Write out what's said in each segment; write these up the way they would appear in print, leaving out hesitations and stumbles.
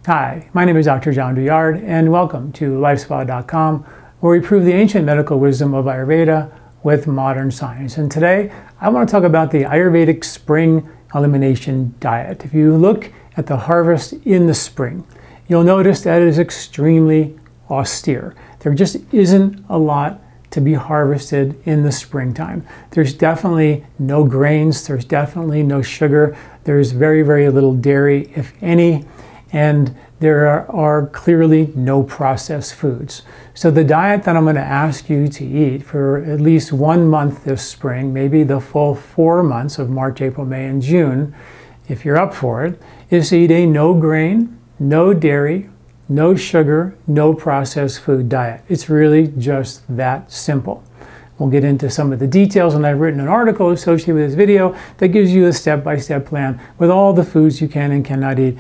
Hi, my name is Dr. John Douillard, and welcome to LifeSpa.com, where we prove the ancient medical wisdom of Ayurveda with modern science. And today, I want to talk about the Ayurvedic spring elimination diet. If you look at the harvest in the spring, you'll notice that it is extremely austere. There just isn't a lot to be harvested in the springtime. There's definitely no grains, there's definitely no sugar, there's very, very little dairy, if any, and there are clearly no processed foods. So the diet that I'm going to ask you to eat for at least 1 month this spring, maybe the full 4 months of March, April, May, and June, if you're up for it, is to eat a no grain, no dairy, no sugar, no processed food diet. It's really just that simple. We'll get into some of the details, and I've written an article associated with this video that gives you a step-by-step plan with all the foods you can and cannot eat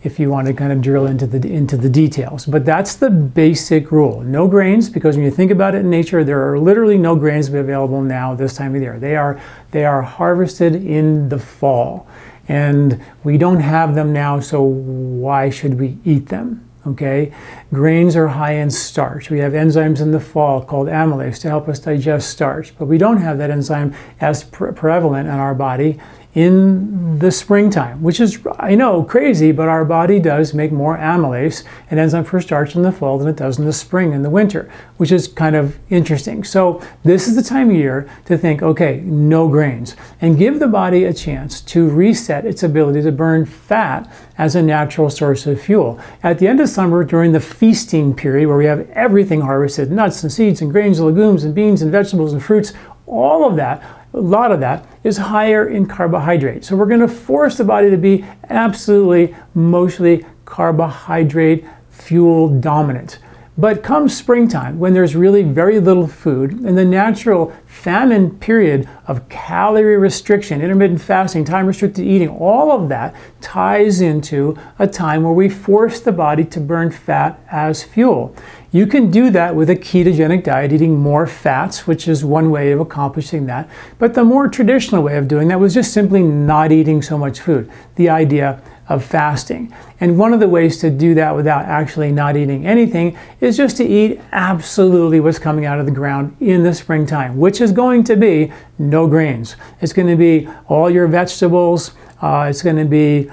if you want to kind of drill into the details. But that's the basic rule. No grains, because when you think about it in nature, there are literally no grains available now this time of year. They are harvested in the fall. And we don't have them now, so why should we eat them? Okay, grains are high in starch. We have enzymes in the fall called amylase to help us digest starch, but we don't have that enzyme as prevalent in our body in the springtime, which is, I know, crazy, but our body does make more amylase, an enzyme for starch, in the fall than it does in the spring and the winter, which is kind of interesting. So this is the time of year to think, okay, no grains, and give the body a chance to reset its ability to burn fat as a natural source of fuel. At the end of summer, during the feasting period, where we have everything harvested, nuts and seeds and grains and legumes and beans and vegetables and fruits, all of that, a lot of that is higher in carbohydrate. So we're going to force the body to be absolutely, mostly carbohydrate fuel dominant. But come springtime, when there's really very little food, and the natural famine period of calorie restriction, intermittent fasting, time-restricted eating, all of that ties into a time where we force the body to burn fat as fuel. You can do that with a ketogenic diet, eating more fats, which is one way of accomplishing that. But the more traditional way of doing that was just simply not eating so much food, the idea of fasting. And one of the ways to do that without actually not eating anything is just to eat absolutely what's coming out of the ground in the springtime, which is going to be no grains. It's going to be all your vegetables. It's going to be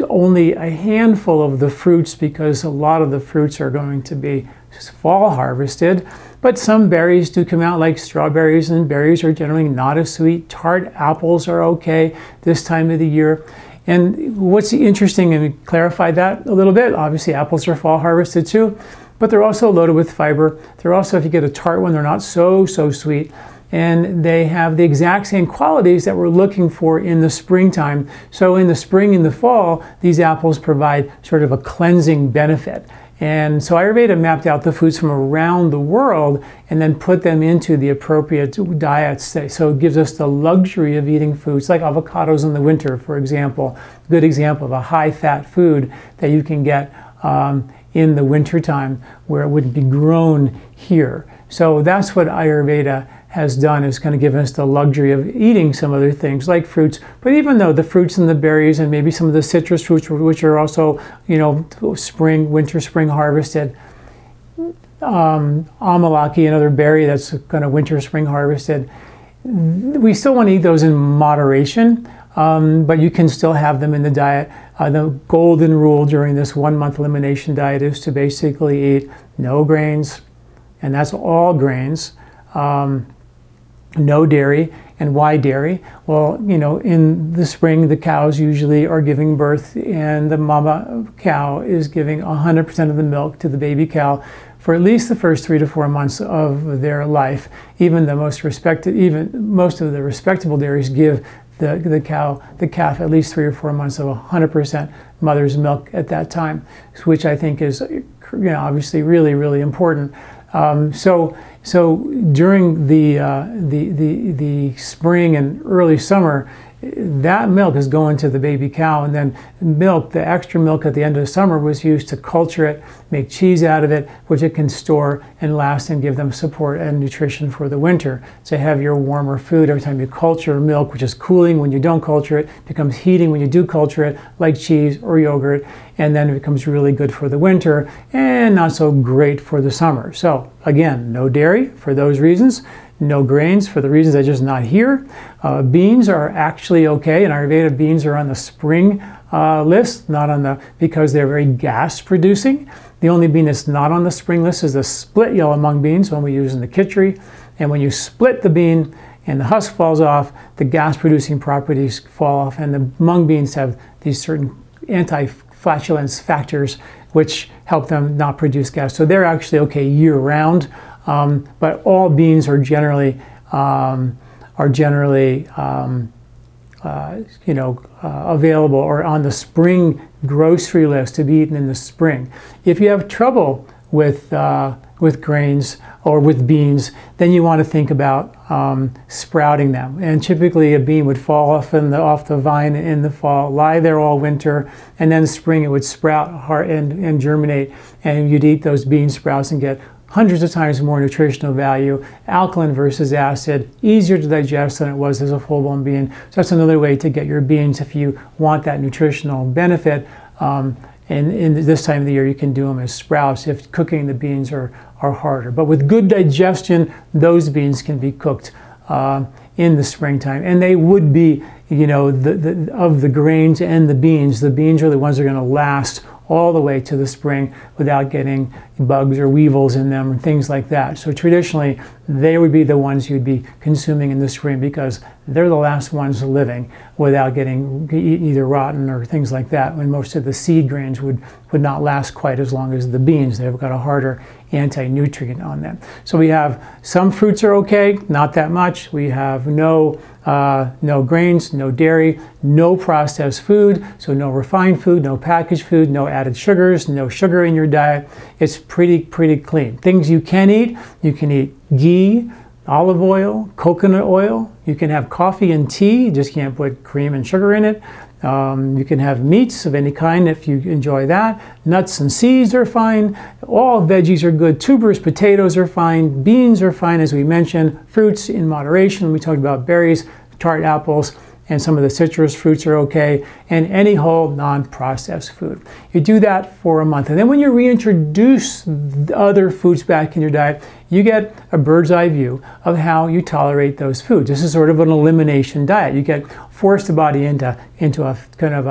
only a handful of the fruits, because a lot of the fruits are going to be fall harvested. But some berries do come out, like strawberries, and berries are generally not as sweet. Tart apples are okay this time of the year. And what's interesting, and clarify that a little bit, obviously apples are fall harvested too, but they're also loaded with fiber. They're also, if you get a tart one, they're not so sweet. And they have the exact same qualities that we're looking for in the springtime. So in the spring and the fall, these apples provide sort of a cleansing benefit. And so Ayurveda mapped out the foods from around the world and then put them into the appropriate diets. So it gives us the luxury of eating foods like avocados in the winter, for example. A good example of a high-fat food that you can get in the wintertime where it wouldn't be grown here. So that's what Ayurveda has done, is kind of given us the luxury of eating some other things like fruits. But even though the fruits and the berries and maybe some of the citrus fruits, which are also, winter, spring harvested, amalaki, another berry that's kind of winter, spring harvested, we still want to eat those in moderation, but you can still have them in the diet. The golden rule during this 1 month elimination diet is to basically eat no grains, and that's all grains. No dairy. And why dairy? Well, in the spring, the cows usually are giving birth, and the mama cow is giving 100% of the milk to the baby cow for at least the first 3 to 4 months of their life. Even most of the respectable dairies give the calf at least 3 or 4 months of 100% mother's milk at that time, which I think is, obviously really, really important. So during the spring and early summer, that milk is going to the baby cow, and then milk, the extra milk at the end of the summer, was used to culture it, make cheese out of it, which it can store and last and give them support and nutrition for the winter. So have your warmer food every time you culture milk, which is cooling when you don't culture it, becomes heating when you do culture it, like cheese or yogurt, and then it becomes really good for the winter and not so great for the summer. So again, no dairy for those reasons. No grains for the reasons they're just not here. Beans are actually okay. In Ayurveda, beans are on the spring list, not on the, because they're very gas producing. The only bean that's not on the spring list is the split yellow mung beans, one we use in the khichdi. And when you split the bean and the husk falls off, the gas producing properties fall off, and the mung beans have these certain anti-flatulence factors which help them not produce gas. So they're actually okay year round. But all beans are generally, available or on the spring grocery list to be eaten in the spring. If you have trouble with grains or with beans, then you want to think about sprouting them. And typically a bean would fall off the vine in the fall, lie there all winter, and then spring it would sprout and germinate, and you'd eat those bean sprouts and get hundreds of times more nutritional value, alkaline versus acid, easier to digest than it was as a full-blown bean. So that's another way to get your beans if you want that nutritional benefit. And in this time of the year, you can do them as sprouts if cooking the beans are harder. But with good digestion, those beans can be cooked in the springtime. And they would be, of the grains and the beans are the ones that are going to last all the way to the spring without getting bugs or weevils in them and things like that. So traditionally, they would be the ones you'd be consuming in the spring because they're the last ones living without getting either rotten or things like that, when most of the seed grains would not last quite as long as the beans. They've got a harder anti-nutrient on them. So we have some fruits are okay, not that much. We have no grains, no dairy, no processed food, so no refined food, no packaged food, no added sugars, no sugar in your diet. It's pretty clean. Things you can eat ghee, olive oil, coconut oil. You can have coffee and tea, you just can't put cream and sugar in it. You can have meats of any kind if you enjoy that. Nuts and seeds are fine. All veggies are good. Tubers, potatoes are fine. Beans are fine, as we mentioned. Fruits in moderation. We talked about berries, tart apples, and some of the citrus fruits are okay. And any whole non-processed food. You do that for a month. And then when you reintroduce other foods back in your diet, you get a bird's eye view of how you tolerate those foods. This is sort of an elimination diet. You force the body into a kind of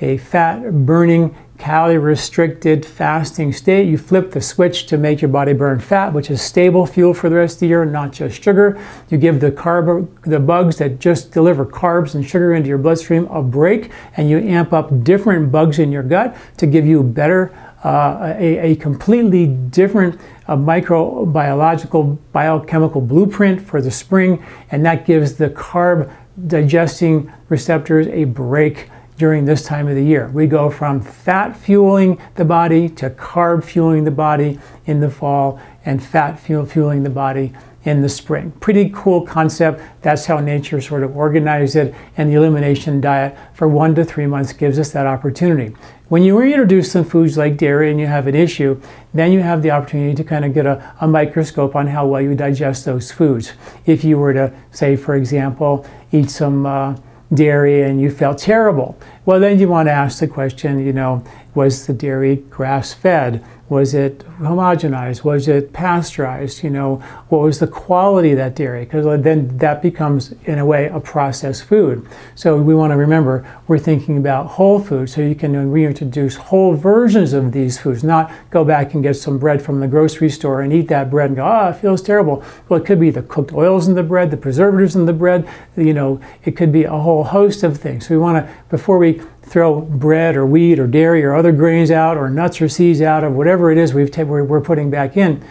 a fat burning, calorie restricted fasting state. You flip the switch to make your body burn fat, which is stable fuel for the rest of the year, not just sugar. You give the bugs that just deliver carbs and sugar into your bloodstream a break, and you amp up different bugs in your gut to give you better, a completely different microbiological, biochemical blueprint for the spring, and that gives the carb digesting receptors a break during this time of the year. We go from fat fueling the body to carb fueling the body in the fall and fat fueling the body in the spring. Pretty cool concept. That's how nature sort of organized it, and the elimination diet for 1 to 3 months gives us that opportunity. When you reintroduce some foods like dairy and you have an issue, then you have the opportunity to kind of get a microscope on how well you digest those foods. If you were to, say, for example, eat some dairy and you felt terrible, well, then you want to ask the question, was the dairy grass-fed? Was it homogenized? Was it pasteurized? What was the quality of that dairy? Because then that becomes, in a way, a processed food. So we want to remember, we're thinking about whole food, so you can reintroduce whole versions of these foods, not go back and get some bread from the grocery store and eat that bread and go, it feels terrible. Well, it could be the cooked oils in the bread, the preservatives in the bread, it could be a whole host of things. So we want to, before we throw bread or wheat or dairy or other grains out or nuts or seeds out of whatever it is we're putting back in,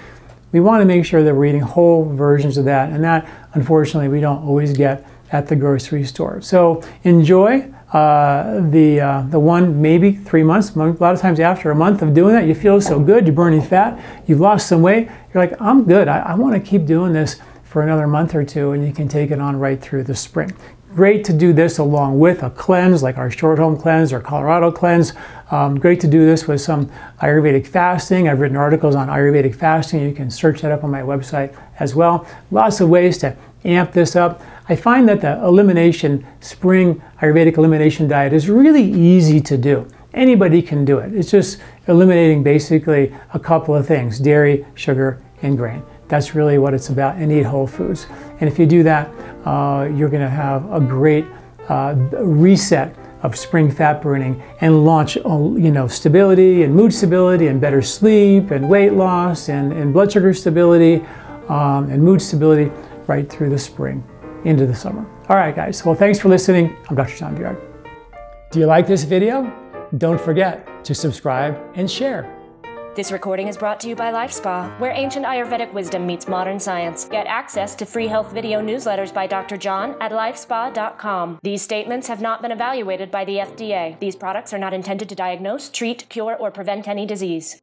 we want to make sure that we're eating whole versions of that, and that unfortunately we don't always get at the grocery store. So enjoy the 1, maybe 3 months. A lot of times after a month of doing that, you feel so good, you're burning fat, you've lost some weight, you're like, I'm good, I want to keep doing this for another month or two, and you can take it on right through the spring. Great to do this along with a cleanse like our short home cleanse or Colorado cleanse. Great to do this with some Ayurvedic fasting. I've written articles on Ayurvedic fasting. You can search that up on my website as well. Lots of ways to amp this up. I find that the elimination, spring Ayurvedic elimination diet is really easy to do. Anybody can do it. It's just eliminating basically a couple of things: dairy, sugar, and grain. That's really what it's about, and eat whole foods. And if you do that, you're going to have a great reset of spring fat burning and launch, stability and mood stability and better sleep and weight loss and blood sugar stability and mood stability right through the spring into the summer. All right, guys. Well, thanks for listening. I'm Dr. John Douillard. Do you like this video? Don't forget to subscribe and share. This recording is brought to you by LifeSpa, where ancient Ayurvedic wisdom meets modern science. Get access to free health video newsletters by Dr. John at LifeSpa.com. These statements have not been evaluated by the FDA. These products are not intended to diagnose, treat, cure, or prevent any disease.